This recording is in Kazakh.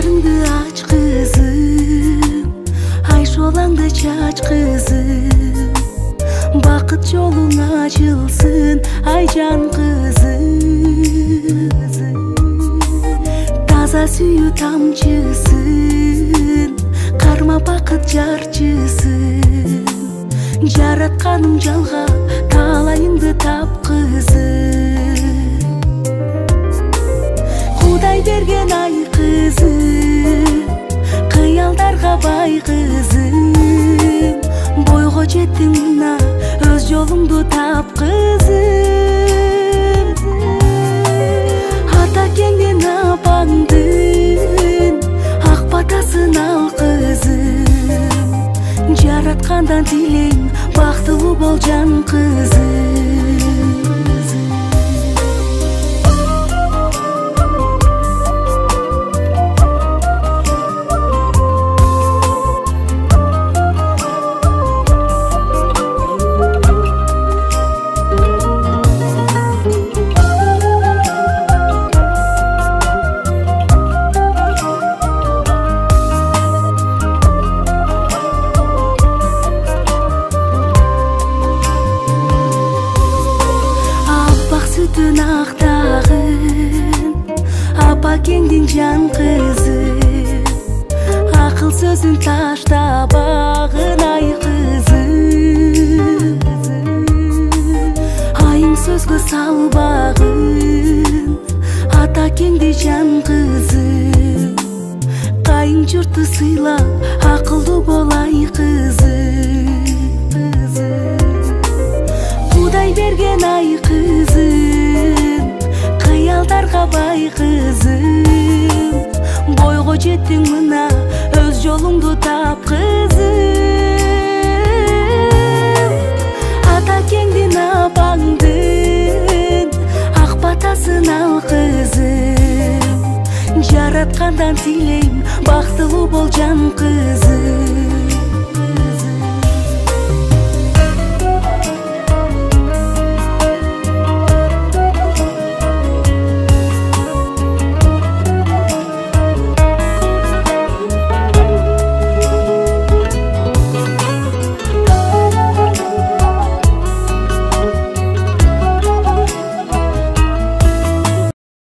Gözlerimde aç kızım, ayşolangda çaç kızım. Bakıt yolun açılsın aycan kızım. Taza süyü tamçısın, karma bakıt jarчысın. Жаратканым жалга талайыңды тап кызым. Кудай берген ай кызым, кыялдарга бай кызым. Бойго жеттиң мына өз жолуңду тап кызым. Ата кеңден апаңдын ак батасын ал кызым. Жараткандан тилейм бактылуу бол жан кызым. Sütün ақтағын, апа кеңдің жан қызы. Ақыл сөзін таштабағын ай қызы. Айың сөзгі салбағын, ата кеңді жан қызы. Қайың жұртты сыйла, ақылды болай қызы. Құдай берген ай қызым, кыялдарга бай кызым. Бойго жеттиң мына өз жолуңду тап кызым. Ата кеңдин апаңдын ак батасын ал кызым. Жараткандан тилейм бактылуу бол жан кызым.